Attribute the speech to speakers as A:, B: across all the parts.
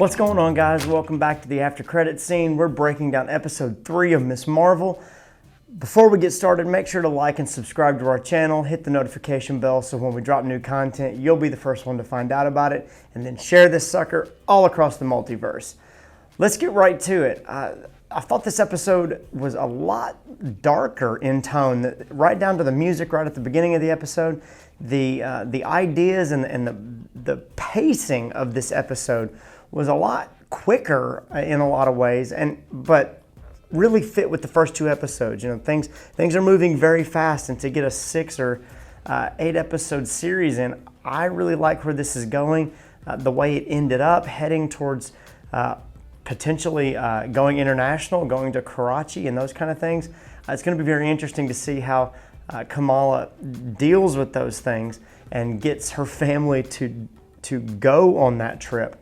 A: What's going on, guys? Welcome back to the after credits scene. We're breaking down episode 3 of Ms. Marvel. Before we get started, make sure to like and subscribe to our channel, hit the notification bell so when we drop new content, you'll be the first one to find out about it, and then share this sucker all across the multiverse. Let's get right to it. I thought this episode was a lot darker in tone, right down to the music right at the beginning of the episode. The ideas and the pacing of this episode was a lot quicker in a lot of ways, but really fit with the first 2 episodes. You know, things are moving very fast, and to get a 6 or 8 episode series in, I really like where this is going. The way it ended up, heading towards potentially going international, going to Karachi and those kind of things. It's going to be very interesting to see how Kamala deals with those things and gets her family to go on that trip.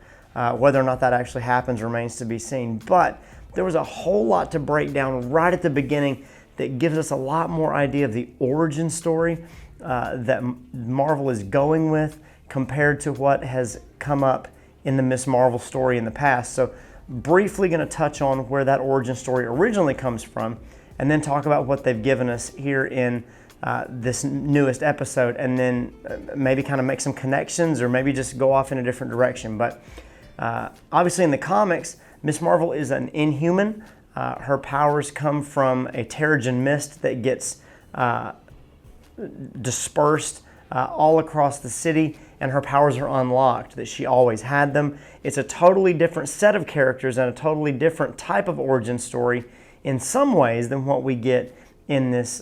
A: Whether or not that actually happens remains to be seen. But there was a whole lot to break down right at the beginning that gives us a lot more idea of the origin story that Marvel is going with compared to what has come up in the Ms. Marvel story in the past. So briefly going to touch on where that origin story originally comes from, and then talk about what they've given us here in this newest episode, and then maybe kind of make some connections or maybe just go off in a different direction. But obviously in the comics, Ms. Marvel is an Inhuman. Her powers come from a Terrigen mist that gets dispersed all across the city, and her powers are unlocked, that she always had them. It's a totally different set of characters and a totally different type of origin story in some ways than what we get in this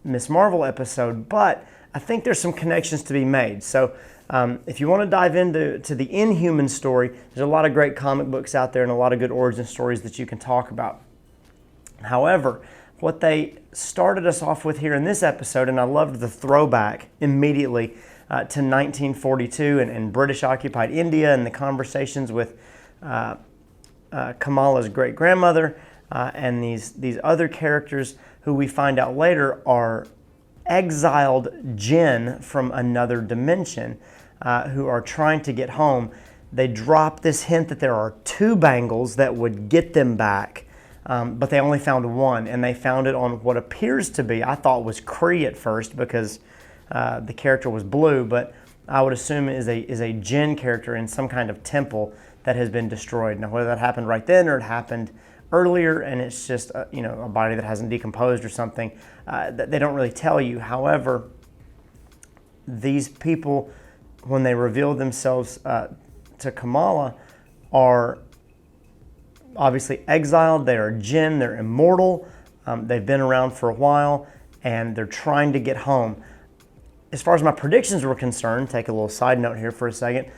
A: Ms. Marvel episode, but I think there's some connections to be made. So if you want to dive into the Inhuman story, there's a lot of great comic books out there and a lot of good origin stories that you can talk about. However, what they started us off with here in this episode, and I loved the throwback immediately to 1942 and British-occupied India and the conversations with Kamala's great-grandmother and these other characters who we find out later are exiled jinn from another dimension who are trying to get home. They drop this hint that there are 2 bangles that would get them back, but they only found 1, and they found it on what appears to be, I thought was Kree at first because the character was blue, but I would assume is a jinn character in some kind of temple that has been destroyed. Now, whether that happened right then or it happened earlier and it's just a body that hasn't decomposed or something, they don't really tell you. However, these people, when they reveal themselves to Kamala, are obviously exiled. They are jinn, they're immortal, they've been around for a while, and they're trying to get home. As far as my predictions were concerned, take a little side note here for a second,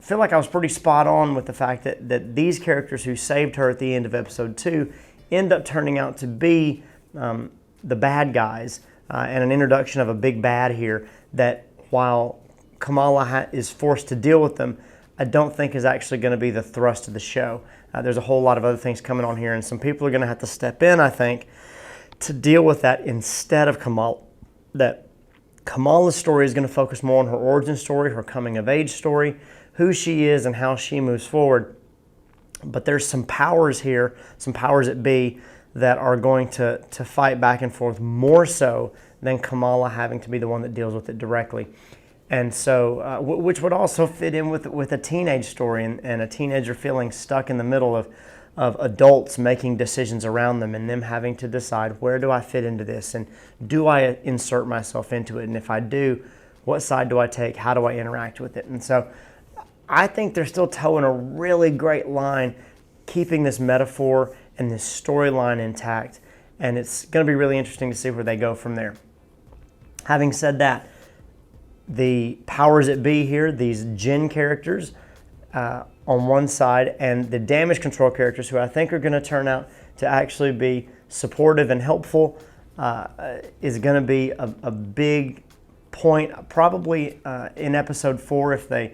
A: feel like I was pretty spot on with the fact that these characters who saved her at the end of episode 2 end up turning out to be the bad guys, and an introduction of a big bad here that, while Kamala is forced to deal with them, I don't think is actually going to be the thrust of the show. There's a whole lot of other things coming on here, and some people are going to have to step in, I think, to deal with that instead of Kamala. That Kamala's story is going to focus more on her origin story, her coming-of-age story, who she is and how she moves forward. But there's some powers here, some powers that be, that are going to fight back and forth more so than Kamala having to be the one that deals with it directly. And so, which would also fit in with a teenage story and a teenager feeling stuck in the middle of adults making decisions around them and them having to decide, where do I fit into this, and do I insert myself into it, and if I do, what side do I take, how do I interact with it? And so I think they're still towing a really great line, keeping this metaphor and this storyline intact, and it's going to be really interesting to see where they go from there. Having said that, the powers that be here, these jinn characters on one side, and the damage control characters, who I think are going to turn out to actually be supportive and helpful, is going to be a big point, probably in episode 4, if they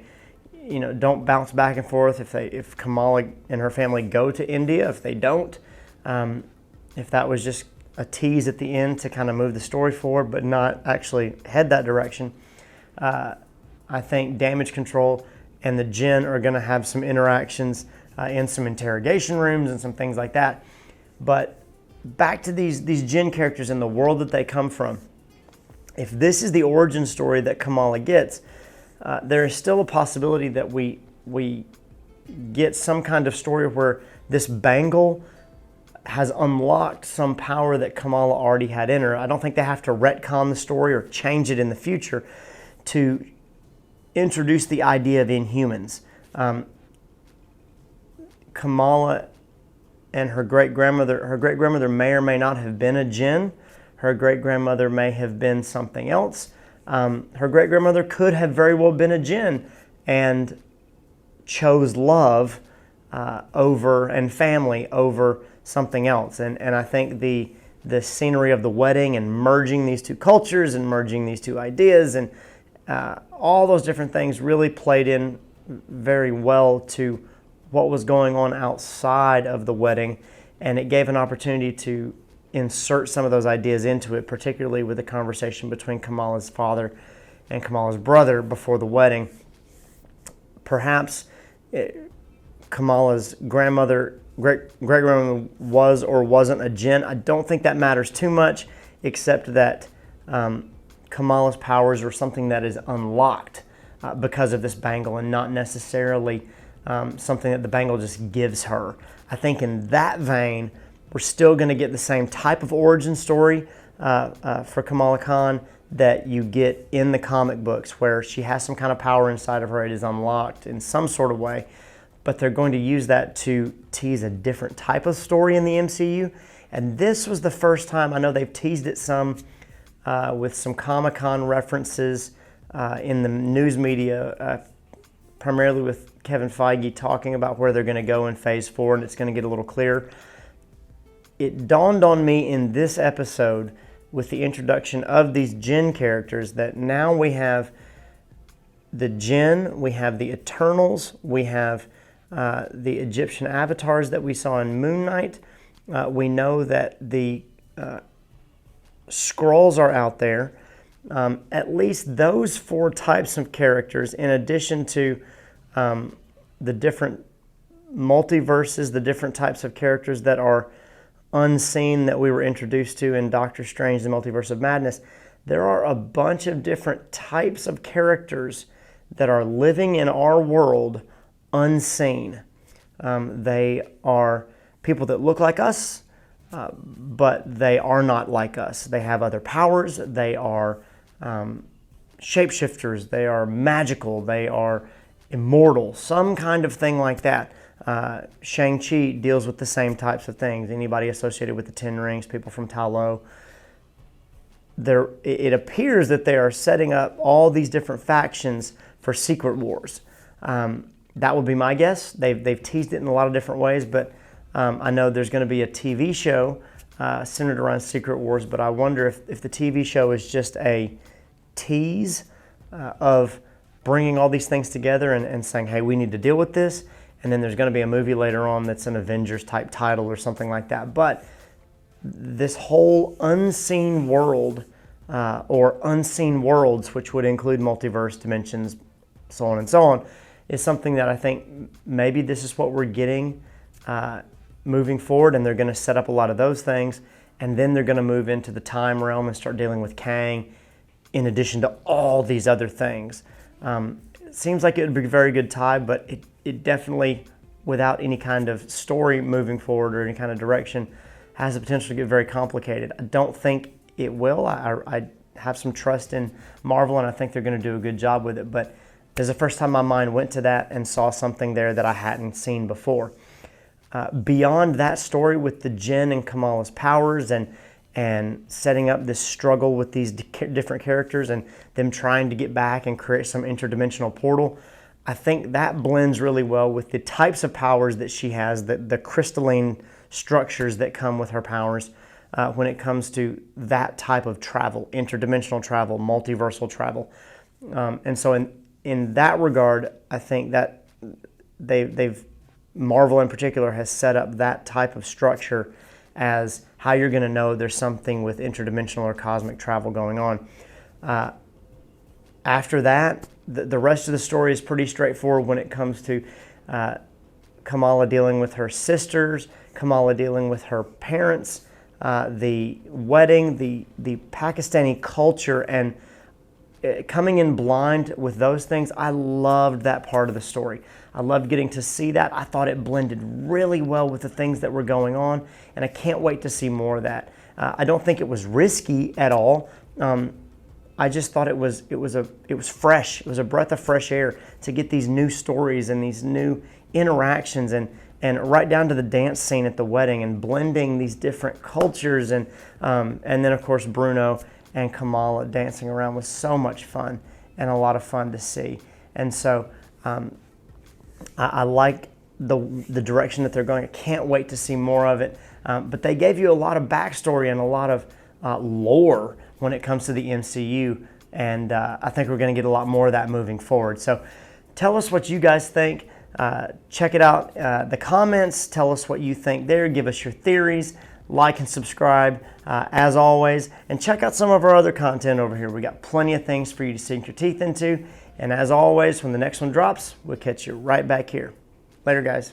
A: don't bounce back and forth, if Kamala and her family go to India, if they don't, if that was just a tease at the end to kind of move the story forward but not actually head that direction. I think damage control and the Jinn are going to have some interactions in some interrogation rooms and some things like that. But back to these Jinn characters and the world that they come from. If this is the origin story that Kamala gets, there is still a possibility that we get some kind of story where this bangle has unlocked some power that Kamala already had in her. I don't think they have to retcon the story or change it in the future to introduce the idea of Inhumans. Kamala and her great-grandmother may or may not have been a Jinn. Her great-grandmother may have been something else. Her great-grandmother could have very well been a Jinn and chose love over and family over something else. And I think the scenery of the wedding and merging these two cultures and merging these two ideas and all those different things really played in very well to what was going on outside of the wedding, and it gave an opportunity to insert some of those ideas into it, particularly with the conversation between Kamala's father and Kamala's brother before the wedding. Perhaps Kamala's great-grandmother was or wasn't a Jinn. I don't think that matters too much, except that Kamala's powers are something that is unlocked because of this bangle, and not necessarily something that the bangle just gives her. I think in that vein, we're still going to get the same type of origin story for Kamala Khan that you get in the comic books, where she has some kind of power inside of her. It is unlocked in some sort of way, but they're going to use that to tease a different type of story in the MCU. And this was the first time, I know they've teased it some with some Comic-Con references in the news media, primarily with Kevin Feige talking about where they're going to go in Phase 4, and it's going to get a little clearer. It dawned on me in this episode with the introduction of these Jinn characters that now we have the Jinn, we have the Eternals, we have the Egyptian avatars that we saw in Moon Knight. We know that the Skrulls are out there. At least those 4 types of characters, in addition to the different multiverses, the different types of characters that are unseen that we were introduced to in Doctor Strange, the Multiverse of Madness. There are a bunch of different types of characters that are living in our world unseen. They are people that look like us, but they are not like us. They have other powers. They are shapeshifters. They are magical. They are immortal, some kind of thing like that. Shang-Chi deals with the same types of things. Anybody associated with the Ten Rings, people from Ta Lo. It appears that they are setting up all these different factions for Secret Wars. That would be my guess. They've teased it in a lot of different ways, but I know there's going to be a TV show centered around Secret Wars, but I wonder if the TV show is just a tease of bringing all these things together and saying, hey, we need to deal with this, and then there's going to be a movie later on that's an Avengers type title or something like that. But this whole unseen world or unseen worlds, which would include multiverse dimensions, so on and so on, is something that I think maybe this is what we're getting moving forward, and they're going to set up a lot of those things, and then they're going to move into the time realm and start dealing with Kang in addition to all these other things. It seems like it would be a very good tie, but it definitely, without any kind of story moving forward or any kind of direction, has the potential to get very complicated. I don't think it will. I have some trust in Marvel, and I think they're going to do a good job with it, but this is the first time my mind went to that and saw something there that I hadn't seen before. Beyond that story with the Jinn and Kamala's powers and setting up this struggle with these different characters and them trying to get back and create some interdimensional portal, I think that blends really well with the types of powers that she has, the crystalline structures that come with her powers when it comes to that type of travel, interdimensional travel, multiversal travel. And so in that regard, I think that they've Marvel in particular has set up that type of structure as how you're going to know there's something with interdimensional or cosmic travel going on. After that, the rest of the story is pretty straightforward when it comes to Kamala dealing with her sisters, Kamala dealing with her parents, the wedding, the Pakistani culture, and coming in blind with those things. I loved that part of the story. I loved getting to see that. I thought it blended really well with the things that were going on, and I can't wait to see more of that. I don't think it was risky at all. I just thought it was fresh. It was a breath of fresh air to get these new stories and these new interactions, and right down to the dance scene at the wedding, and blending these different cultures, and then of course Bruno and Kamala dancing around was so much fun and a lot of fun to see. And so I like the direction that they're going. I can't wait to see more of it. But they gave you a lot of backstory and a lot of lore when it comes to the MCU, and I think we're going to get a lot more of that moving forward. So tell us what you guys think. Check it out. The comments, tell us what you think there. Give us your theories. Like and subscribe as always, and check out some of our other content over here. We got plenty of things for you to sink your teeth into, and as always, when the next one drops, we'll catch you right back here. Later, guys.